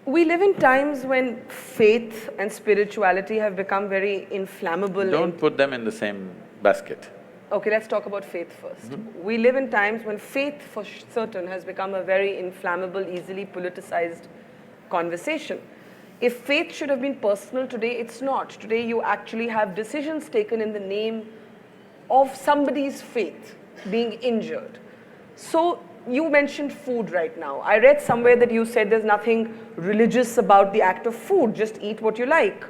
We live in times when faith and spirituality have become very inflammable. Don't put them in the same basket. Okay, let's talk about faith first. We live in times when faith, for certain, has become a very inflammable, easily politicized conversation. If faith should have been personal today, it's not. Today you actually have decisions taken in the name of somebody's faith being injured. So you mentioned food right now. I read somewhere that you said there's nothing religious about the act of food, just eat what you like.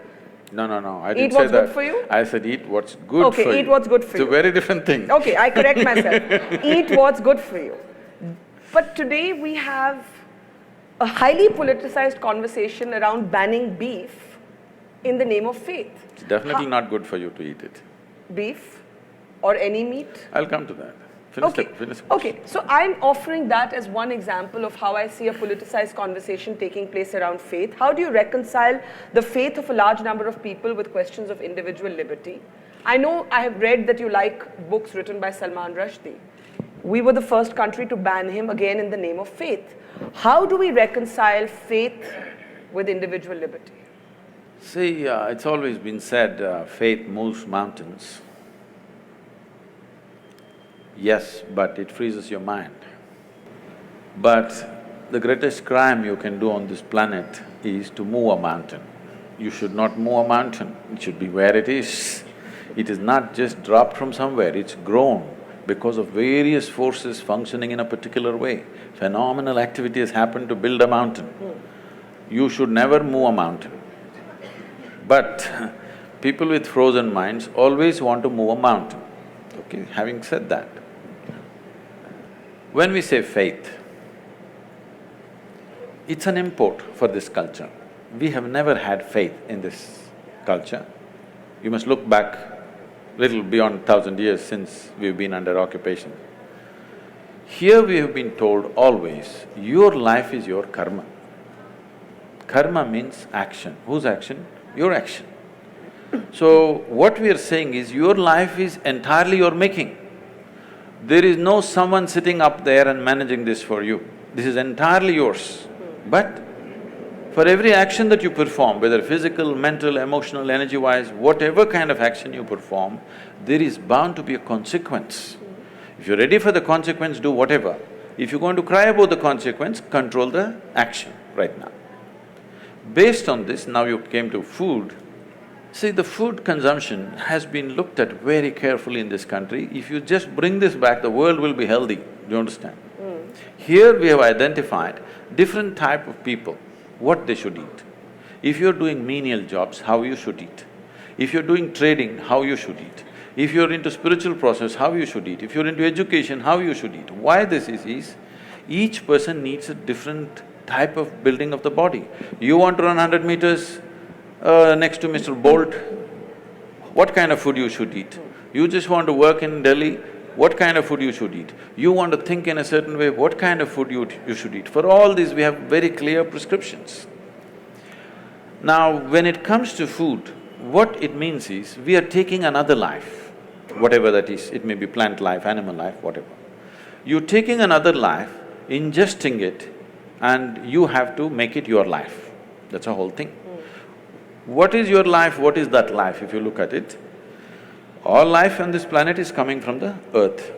No, I Eat didn't say what's that. good for you? I said eat what's good for you. Okay, eat what's good for you. It's a very different thing. Okay, I correct myself. Eat what's good for you. But today we have a highly politicized conversation around banning beef in the name of faith. It's definitely not good for you to eat it. Beef or any meat? I'll come to that. Finish. Okay, so I'm offering that as one example of how I see a politicized conversation taking place around faith. How do you reconcile the faith of a large number of people with questions of individual liberty? I know I have read that you like books written by Salman Rushdie. We were the first country to ban him, again in the name of faith. How do we reconcile faith with individual liberty? See, it's always been said, faith moves mountains. Yes, but it freezes your mind. But the greatest crime you can do on this planet is to move a mountain. You should not move a mountain, it should be where it is. It is not just dropped from somewhere, it's grown because of various forces functioning in a particular way. Phenomenal activity has happened to build a mountain. You should never move a mountain. But people with frozen minds always want to move a mountain. Okay, having said that, when we say faith, it's an import for this culture. We have never had faith in this culture. You must look back little beyond 1,000 years since we've been under occupation. Here we have been told always, your life is your karma. Karma means action. Whose action? Your action. So what we are saying is, your life is entirely your making. There is no someone sitting up there and managing this for you. This is entirely yours. But for every action that you perform, whether physical, mental, emotional, energy-wise, whatever kind of action you perform, there is bound to be a consequence. If you're ready for the consequence, do whatever. If you're going to cry about the consequence, control the action right now. Based on this, now you came to food. See, the food consumption has been looked at very carefully in this country. If you just bring this back, the world will be healthy, do you understand? Here we have identified different type of people, what they should eat. If you're doing menial jobs, how you should eat. If you're doing trading, how you should eat. If you're into spiritual process, how you should eat. If you're into education, how you should eat. Why this is each person needs a different type of building of the body. You want to run 100 meters next to Mr. Bolt, what kind of food you should eat? You just want to work in Delhi, what kind of food you should eat? You want to think in a certain way, what kind of food you should eat? For all these, we have very clear prescriptions. Now, when it comes to food, what it means is, we are taking another life, whatever that is, it may be plant life, animal life, whatever. You're taking another life, ingesting it, and you have to make it your life. That's a whole thing. What is your life, what is that life, if you look at it? All life on this planet is coming from the earth.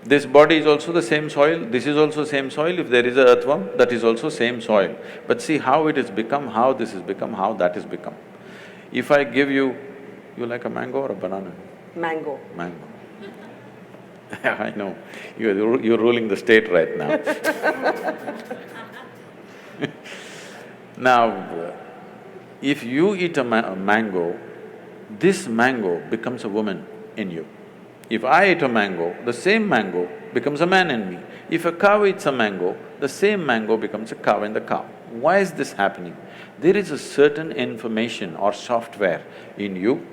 This body is also the same soil, this is also same soil. If there is a earthworm, that is also same soil. But see how it has become, how this has become, how that has become. If I give you… you like a mango or a banana? Mango. Mango. I know, you're ruling the state right now. Now, if you eat a mango, this mango becomes a woman in you. If I eat a mango, the same mango becomes a man in me. If a cow eats a mango, the same mango becomes a cow in the cow. Why is this happening? There is a certain information or software in you,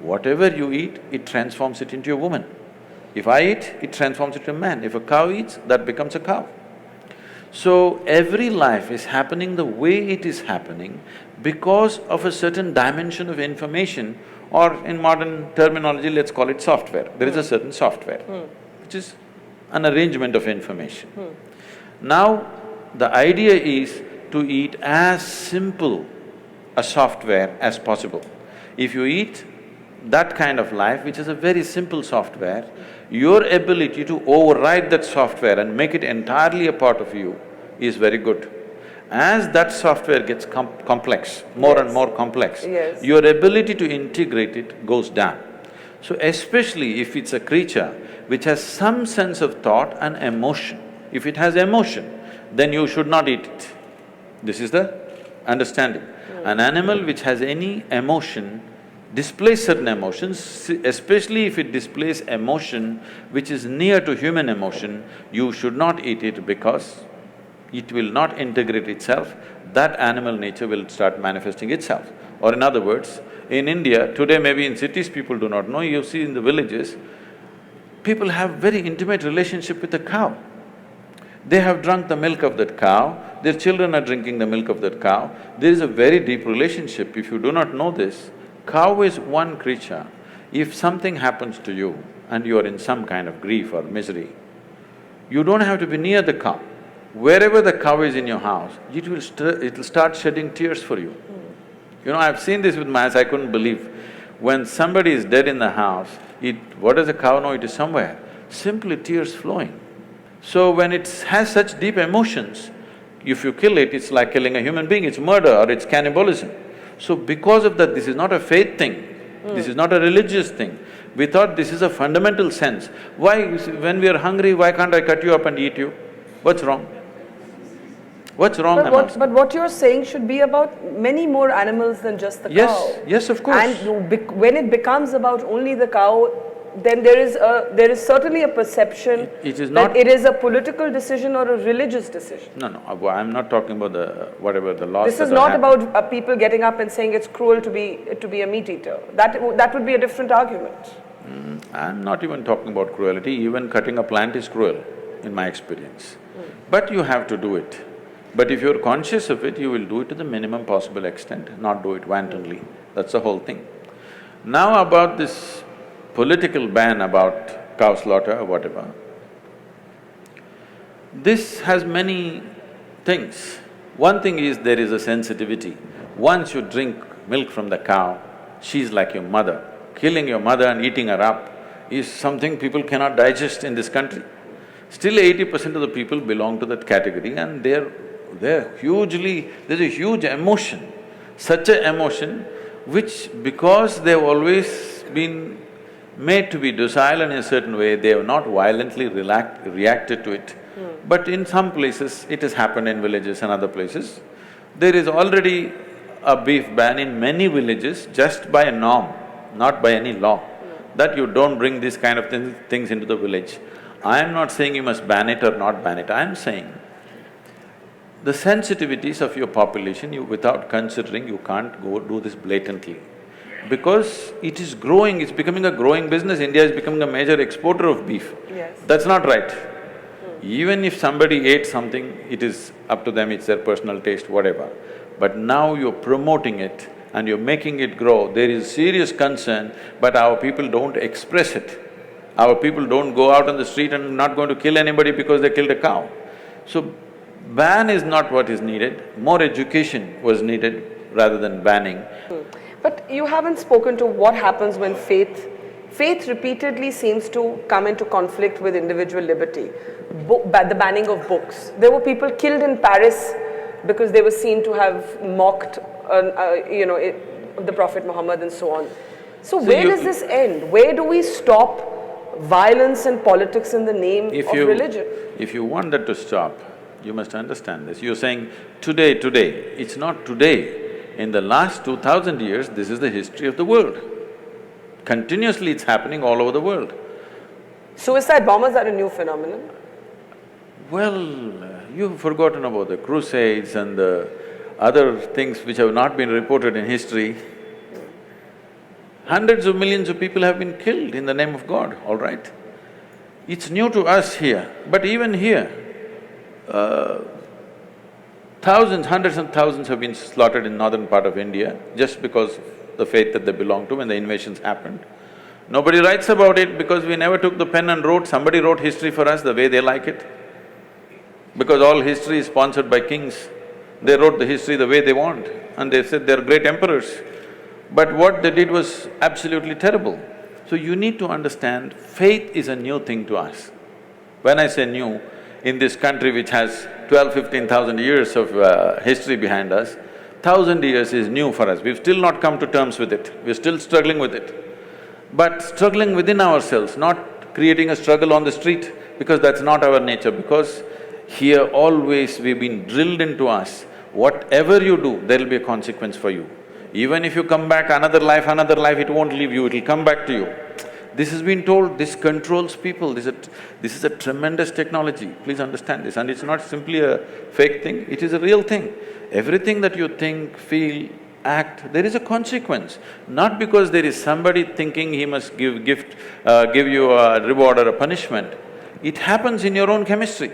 whatever you eat, it transforms it into a woman. If I eat, it transforms it into a man. If a cow eats, that becomes a cow. So, every life is happening the way it is happening because of a certain dimension of information, or in modern terminology, let's call it software. There is a certain software, which is an arrangement of information. Now, the idea is to eat as simple a software as possible. If you eat that kind of life, which is a very simple software, your ability to override that software and make it entirely a part of you is very good. As that software gets complex, more and more complex, your ability to integrate it goes down. So especially if it's a creature which has some sense of thought and emotion, if it has emotion, then you should not eat it. This is the understanding. An animal which has any emotion displays certain emotions, especially if it displays emotion which is near to human emotion, you should not eat it because it will not integrate itself, that animal nature will start manifesting itself. Or in other words, in India, today maybe in cities people do not know, you see in the villages, people have very intimate relationship with the cow. They have drunk the milk of that cow, their children are drinking the milk of that cow. There is a very deep relationship. If you do not know this, cow is one creature. If something happens to you and you are in some kind of grief or misery, you don't have to be near the cow. Wherever the cow is in your house, it'll start shedding tears for you. You know, I've seen this with my eyes, I couldn't believe. When somebody is dead in the house, what does the cow know? It is somewhere. Simply tears flowing. So when it has such deep emotions, if you kill it, it's like killing a human being, it's murder or it's cannibalism. So because of that, this is not a faith thing, this is not a religious thing. We thought this is a fundamental sense. Why, when we are hungry, why can't I cut you up and eat you? What's wrong? What's wrong? But what you're saying should be about many more animals than just the cow. Yes, of course. And when it becomes about only the cow, then there is certainly a perception that it is a political decision or a religious decision. No, I'm not talking about whatever the laws. This is not about people getting up and saying it's cruel to be a meat eater. That would be a different argument. I'm not even talking about cruelty. Even cutting a plant is cruel, in my experience. But you have to do it. But if you're conscious of it, you will do it to the minimum possible extent, not do it wantonly. That's the whole thing. Now about this political ban about cow slaughter or whatever, this has many things. One thing is there is a sensitivity. Once you drink milk from the cow, she's like your mother. Killing your mother and eating her up is something people cannot digest in this country. Still 80% of the people belong to that category and there's a huge emotion, such an emotion which because they've always been made to be docile in a certain way, they have not violently reacted to it. But in some places, it has happened in villages and other places. There is already a beef ban in many villages just by a norm, not by any law, that you don't bring these kind of things into the village. I am not saying you must ban it or not ban it, I am saying the sensitivities of your population, without considering, you can't go do this blatantly. Because it is growing, it's becoming a growing business. India is becoming a major exporter of beef. That's not right. Even if somebody ate something, it is up to them, it's their personal taste, whatever. But now you're promoting it and you're making it grow, there is serious concern, but our people don't express it. Our people don't go out on the street and not going to kill anybody because they killed a cow. So, ban is not what is needed, more education was needed rather than banning. But you haven't spoken to what happens when faith repeatedly seems to come into conflict with individual liberty. The banning of books. There were people killed in Paris because they were seen to have mocked, the Prophet Muhammad and so on. So where does this end? Where do we stop violence and politics in the name of religion? If you want that to stop, you must understand this. You're saying today, it's not today. In the last 2000 years, this is the history of the world. Continuously it's happening all over the world. Suicide bombers are a new phenomenon? Well, you've forgotten about the crusades and the other things which have not been reported in history. Hundreds of millions of people have been killed in the name of God, all right? It's new to us here, but even here, thousands, hundreds and thousands have been slaughtered in northern part of India just because of the faith that they belong to when the invasions happened. Nobody writes about it because we never took the pen and wrote, somebody wrote history for us the way they like it. Because all history is sponsored by kings. They wrote the history the way they want and they said they're great emperors. But what they did was absolutely terrible. So you need to understand, faith is a new thing to us. When I say new, in this country which has 15,000 years of history behind us, 1,000 years is new for us. We've still not come to terms with it, we're still struggling with it. But struggling within ourselves, not creating a struggle on the street, because that's not our nature, because here always we've been drilled into us, whatever you do, there'll be a consequence for you. Even if you come back another life, it won't leave you, it'll come back to you. This has been told, this controls people, this is a tremendous technology, please understand this. And it's not simply a fake thing, it is a real thing. Everything that you think, feel, act, there is a consequence. Not because there is somebody thinking he must give you a reward or a punishment. It happens in your own chemistry.